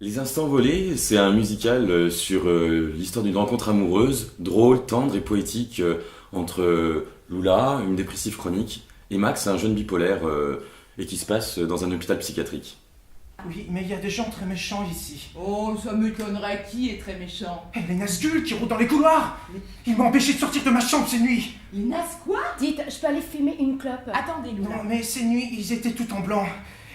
Les Instants volés, c'est un musical sur l'histoire d'une rencontre amoureuse, drôle, tendre et poétique entre Lula, une dépressive chronique, et Max, un jeune bipolaire, et qui se passe dans un hôpital psychiatrique. Oui, mais il y a des gens très méchants ici. Oh, ça m'étonnerait, qui est très méchant? Et les Nazgûl qui rôdent dans les couloirs. Ils m'ont empêché de sortir de ma chambre ces nuits. Les Nas quoi? Dites, je peux aller fumer une clope? Attendez, Luna. Non, mais ces nuits, ils étaient tout en blanc.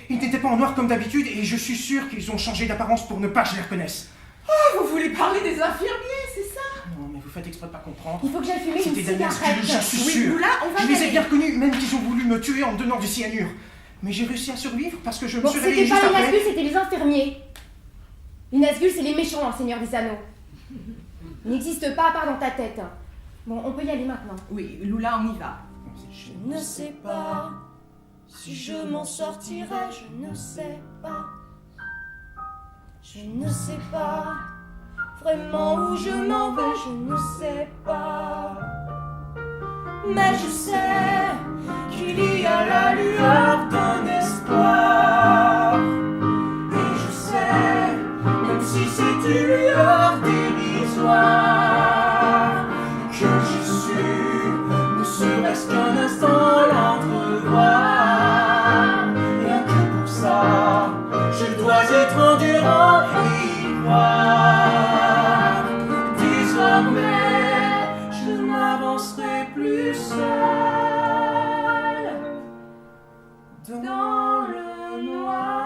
Ils n'étaient pas en noir comme d'habitude et je suis sûr qu'ils ont changé d'apparence pour ne pas que je les reconnaisse. Oh, vous voulez parler des infirmiers, c'est ça? Non, mais vous faites exprès de pas comprendre. Il faut que j'aille fumer une C'était des cigarette. Nazgûl, je suis Oui, sûr. Luna, on va Je y les ai aller. bien reconnus, même qu'ils ont voulu me tuer en me donnant du cyanure. Mais j'ai réussi à survivre parce que je me Bon, suis réveillé c'était juste pas les après. Nazgûl, c'était les infirmiers. Les Nazgûl, c'est les méchants dans le Seigneur des Anneaux. Ils n'existent pas à part dans ta tête. Bon, on peut y aller maintenant. Oui, Lula, on y va. Je ne sais pas si je m'en sortirai, je ne sais pas. Je ne sais pas vraiment où je m'en vais, je ne sais pas. Mais je sais qu'il y a la lueur d'un espoir. Et je sais, même si c'est une lueur dérisoire, que je suis, ne serait-ce qu'un instant l'entrevoir. Rien que pour ça, je dois être endurant et y croire. Désormais, je n'avancerai plus seul dans le noir.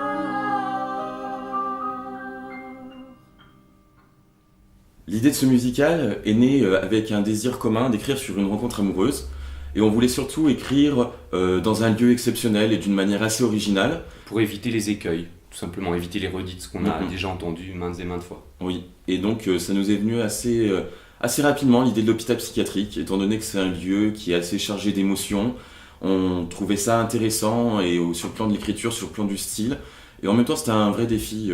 L'idée de ce musical est née avec un désir commun d'écrire sur une rencontre amoureuse, et on voulait surtout écrire dans un lieu exceptionnel et d'une manière assez originale. Pour éviter les écueils, tout simplement éviter les redites qu'on a Mhm. déjà entendues maintes et maintes fois. Oui, et donc ça nous est venu assez rapidement l'idée de l'hôpital psychiatrique, étant donné que c'est un lieu qui est assez chargé d'émotions. On trouvait ça intéressant et sur le plan de l'écriture, sur le plan du style, et en même temps c'était un vrai défi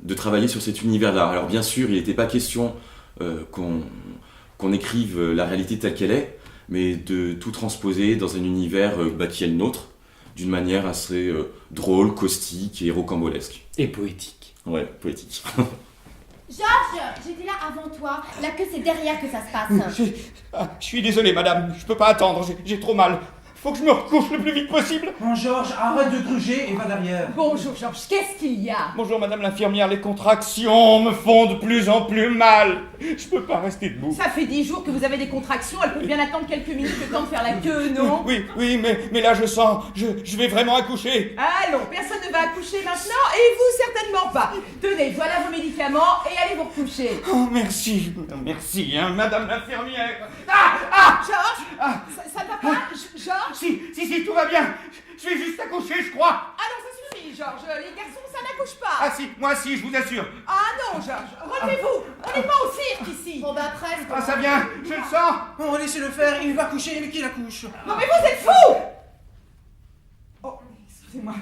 de travailler sur cet univers-là. Alors bien sûr, il n'était pas question qu'on écrive la réalité telle qu'elle est, mais de tout transposer dans un univers qui est le nôtre, d'une manière assez drôle, caustique et rocambolesque. Et poétique. Ouais, poétique. Georges, j'étais là avant toi. Là que c'est derrière que ça se passe. Je suis désolé, madame, je peux pas attendre, j'ai trop mal. Faut que je me recouche le plus vite possible. Bon, Georges, arrête de gruger et va derrière. Bonjour, Georges, qu'est-ce qu'il y a? Bonjour, madame l'infirmière, les contractions me font de plus en plus mal. Je peux pas rester debout. Ça fait 10 jours que vous avez des contractions, elles peuvent bien attendre quelques minutes le temps de faire la queue, non? Oui, mais là je sens, je vais vraiment accoucher. Allons, personne ne va accoucher maintenant, et vous certainement pas. Tenez, voilà vos médicaments, et allez vous recoucher. Oh, merci, hein, madame l'infirmière. Georges, ça ne va pas? Georges? Si, tout va bien. Je vais juste accoucher, je crois. Ah non, ça suffit, Georges, les garçons, ça n'accouche pas. Ah si, moi si, je vous assure. Ah non, Georges, relevez-vous, on n'est pas au cirque ici. Bon bah presque. Ah, ça vient, je le sens. Bon, laissez-le faire, il va coucher, mais qui la couche? Non mais vous êtes fous. Oh, excusez-moi.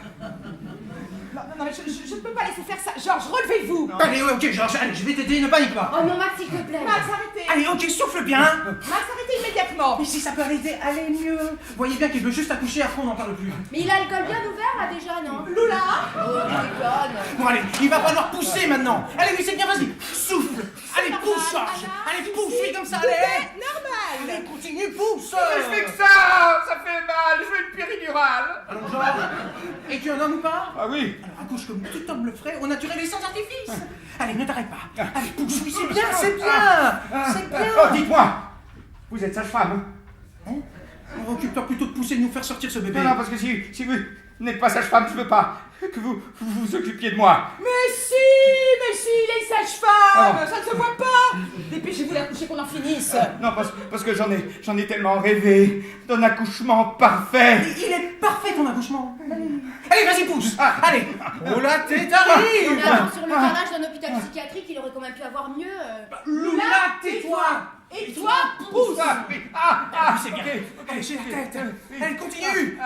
Non, mais je ne peux pas laisser faire ça. Georges, relevez-vous. Allez, ouais, ok, Georges, allez, je vais t'aider, ne panique pas. Oh non, Max, s'il te plaît. Max, arrêtez. Allez, ok, souffle bien. Max, arrêtez immédiatement. Mais si ça peut arrêter, allez mieux. Vous voyez bien qu'il veut juste accoucher, après on n'en parle plus. Mais il a le col bien ouvert là déjà, non? Lula. Oh, je déconne. Bon, allez, il va falloir pousser maintenant. Allez, oui, c'est bien, vas-y. Souffle. Allez, normal, pousse, Georges. Anna, Allez, pousse, ici. oui, comme ça, allez. Normal. Allez, continue, pousse. Je fais que ça fait mal, je veux une péridurale. Alors, Georges, et tu en as ou pas? Ah oui. Alors, accouche comme tout homme le ferait, au naturel et sans artifice. Allez, ne t'arrête pas. Allez, pousse, oui, c'est bien, c'est bien. C'est bien. Oh, dites-moi, vous êtes sage-femme, hein? Alors, occupe-toi plutôt de pousser et de nous faire sortir ce bébé. Non, parce que si vous n'êtes pas sage-femme, je veux pas que vous occupiez de moi. Mais si, les sages-femmes, Ah. ça ne se voit pas. Dépêchez-vous d'accoucher qu'on en finisse. Non, parce que j'en ai tellement rêvé d'un accouchement parfait. Il est parfait ton accouchement. Allez, vas-y, pousse. Allez. Oh la tête arrive. Mais attends, sur le carrelage d'un hôpital psychiatrique, il aurait quand même pu avoir mieux. Lula, tais-toi. Et toi, pousse. Oui, Oui, c'est bien. ok. Allez, j'ai la tête. Allez, continue.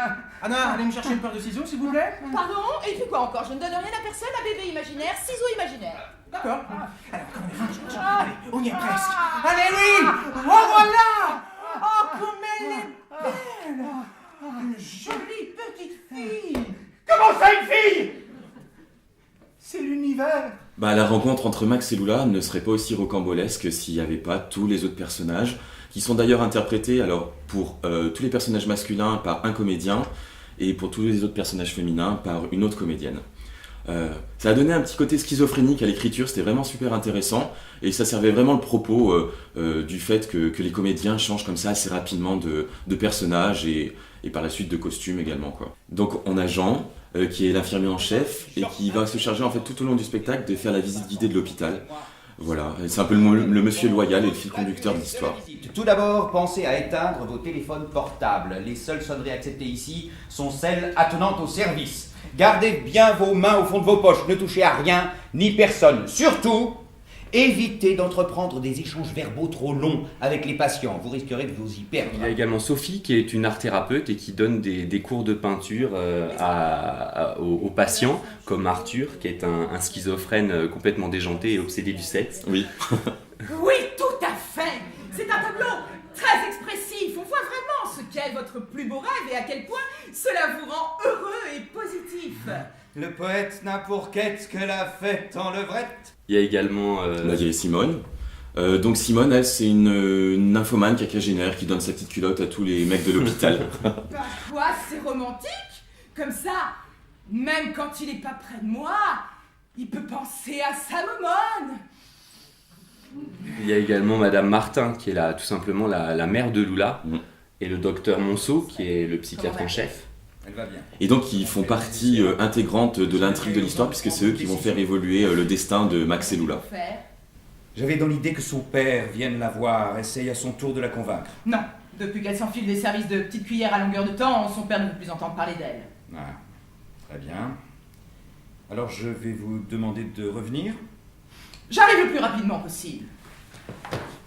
Anna, allez me chercher une paire de ciseaux, s'il vous plaît. Pardon. Et puis quoi encore? Je ne donne rien à personne. Un bébé imaginaire, ciseaux imaginaires. D'accord. Alors, comme on est fin, Georges. Allez, on y est presque. Allez, oui. Oh, voilà. Oh, comme elle est belle. Une jolie petite fille. Comment ça, une fille? C'est l'univers. l'univers. Bah, la rencontre entre Max et Lula ne serait pas aussi rocambolesque s'il n'y avait pas tous les autres personnages, qui sont d'ailleurs interprétés, alors pour tous les personnages masculins par un comédien, et pour tous les autres personnages féminins par une autre comédienne. Ça a donné un petit côté schizophrénique à l'écriture, c'était vraiment super intéressant, et ça servait vraiment le propos du fait que les comédiens changent comme ça assez rapidement de personnages et par la suite de costumes également, quoi. Donc on a Jean, qui est l'infirmier en chef, et qui va se charger en fait tout au long du spectacle de faire la visite guidée de l'hôpital. Voilà, c'est un peu le monsieur loyal et le fil conducteur de l'histoire. Tout d'abord, pensez à éteindre vos téléphones portables. Les seules sonneries acceptées ici sont celles attenantes au service. Gardez bien vos mains au fond de vos poches, ne touchez à rien ni personne. Surtout, évitez d'entreprendre des échanges verbaux trop longs avec les patients, vous risquerez de vous y perdre. Il y a également Sophie qui est une art thérapeute et qui donne des cours de peinture aux patients, comme Arthur qui est un schizophrène complètement déjanté et obsédé du sexe. Oui. Oui, tout à fait. C'est un tableau très expressif. On voit vraiment ce qu'est votre plus beau rêve et à quel point cela vous rend heureux et positif. Le poète n'a pour quête que la fête en levrette. Il y a également... Là, il y a Simone. Donc Simone, elle, c'est une nymphomane quinquagénaire qui donne sa petite culotte à tous les mecs de l'hôpital. Bah quoi, c'est romantique? Comme ça, même quand il est pas près de moi, il peut penser à sa momone. Il y a également Madame Martin qui est tout simplement la mère de Lula, et le docteur Monceau qui est le psychiatre en chef. Elle va bien. Et donc ils font partie intégrante de l'intrigue de l'histoire, puisque c'est eux qui vont faire évoluer le destin de Max et Lula. J'avais dans l'idée que son père vienne la voir, essaye à son tour de la convaincre. Non, depuis qu'elle s'enfile des services de petite cuillère à longueur de temps, son père ne veut plus entendre parler d'elle. Ah, très bien. Alors je vais vous demander de revenir. J'arrive le plus rapidement possible.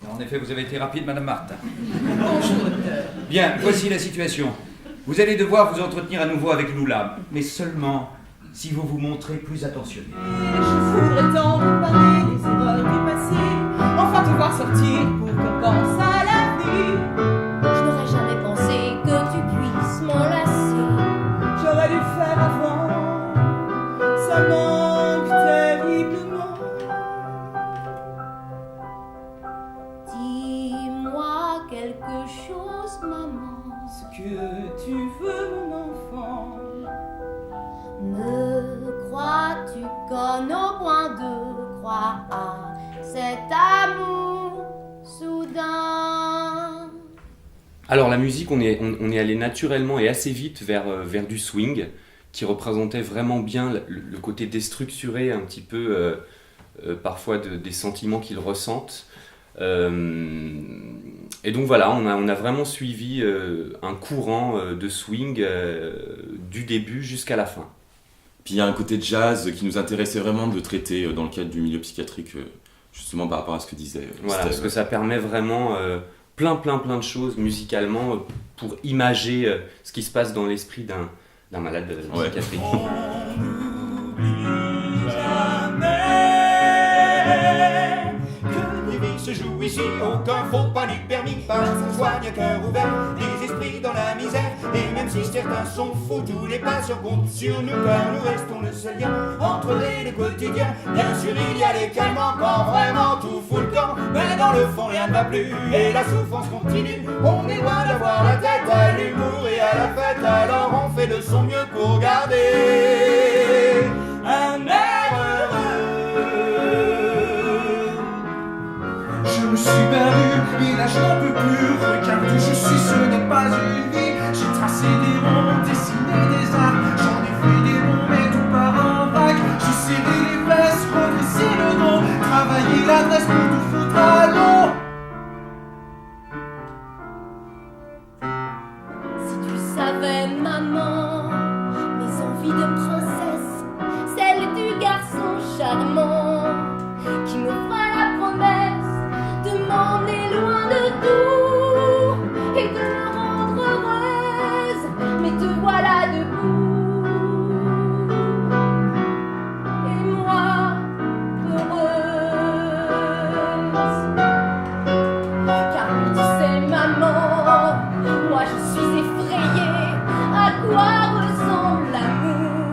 En effet, vous avez été rapide, Madame Martin. Bonjour, docteur. Bien, voici la situation. Vous allez devoir vous entretenir à nouveau avec Lula, mais seulement si vous vous montrez plus attentionné. Je voudrais tant vous parler des erreurs du passé, enfin te voir sortir pour qu'on pense à l'avenir. Je n'aurais jamais pensé que tu puisses m'enlacer. J'aurais dû faire avant, ça manque terriblement. Dis-moi quelque chose, maman. Ce que tu veux, mon enfant. Me crois-tu qu'on au point de croire à cet amour soudain? Alors la musique, on est allé naturellement et assez vite vers du swing, qui représentait vraiment bien le côté déstructuré un petit peu parfois des sentiments qu'ils ressentent. Et donc voilà, on a vraiment suivi un courant de swing du début jusqu'à la fin. Puis il y a un côté jazz qui nous intéressait vraiment de traiter dans le cadre du milieu psychiatrique, justement par rapport à ce que disait Voilà, Steve. parce que ça permet vraiment plein de choses musicalement pour imager ce qui se passe dans l'esprit d'un malade psychiatrique. Se joue ici, aucun faux panique permis, pas se soigne à cœur ouvert, des esprits dans la misère, et même si certains sont fous, tous les patients comptent sur nous, car nous restons le seul lien entre les deux quotidiens. Bien sûr il y a les calmants quand vraiment tout fout le camp, mais dans le fond rien ne va plus, et la souffrance continue, on est loin d'avoir la tête à l'humour et à la fête, alors on fait de son mieux pour garder un air heureux. Je me suis perdu, et là je n'en peux plus. Regarde où je suis, ce n'est pas une vie. J'ai tracé des ronds, dessiné des arcs. J'en ai fait des ronds, mais tout part en vague. J'ai serré les fesses, redressé le dos. Travaillé l'adresse pour tout foutre à l'eau. Si tu savais, maman, mes envies de princesse, celles du garçon charmant qui me fera la promesse de m'emmener loin de tout et de me rendre heureuse, mais te voilà debout et moi heureuse. Car oui, tu sais, maman, moi je suis effrayée. À quoi ressemble l'amour?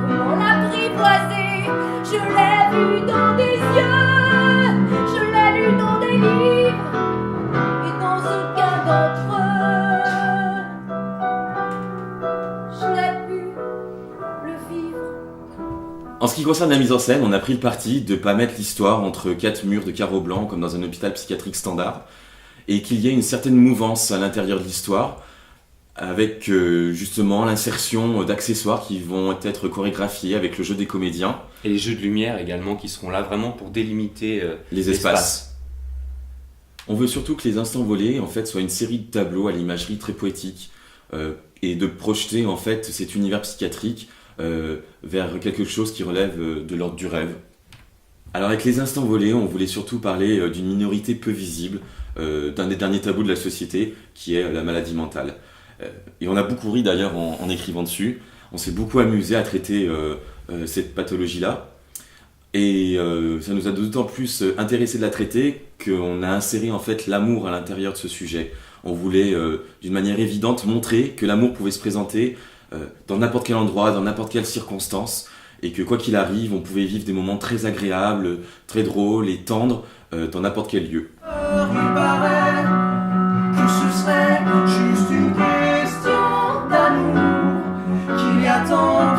Comment l'apprivoiser? Je En ce qui concerne la mise en scène, on a pris le parti de ne pas mettre l'histoire entre 4 murs de carreaux blancs comme dans un hôpital psychiatrique standard, et qu'il y ait une certaine mouvance à l'intérieur de l'histoire, avec justement l'insertion d'accessoires qui vont être chorégraphiés avec le jeu des comédiens. Et les jeux de lumière également qui seront là vraiment pour délimiter les espaces. On veut surtout que les instants volés en fait soient une série de tableaux à l'imagerie très poétique et de projeter en fait cet univers psychiatrique vers quelque chose qui relève de l'ordre du rêve. Alors avec les instants volés, on voulait surtout parler d'une minorité peu visible, d'un des derniers tabous de la société, qui est la maladie mentale. Et on a beaucoup ri d'ailleurs en écrivant dessus. On s'est beaucoup amusé à traiter cette pathologie-là. Et ça nous a d'autant plus intéressé de la traiter qu'on a inséré en fait l'amour à l'intérieur de ce sujet. On voulait d'une manière évidente montrer que l'amour pouvait se présenter dans n'importe quel endroit, dans n'importe quelle circonstance, et que quoi qu'il arrive, on pouvait vivre des moments très agréables, très drôles et tendres dans n'importe quel lieu. Il paraît que ce serait juste une question d'amour, qu'il y a tant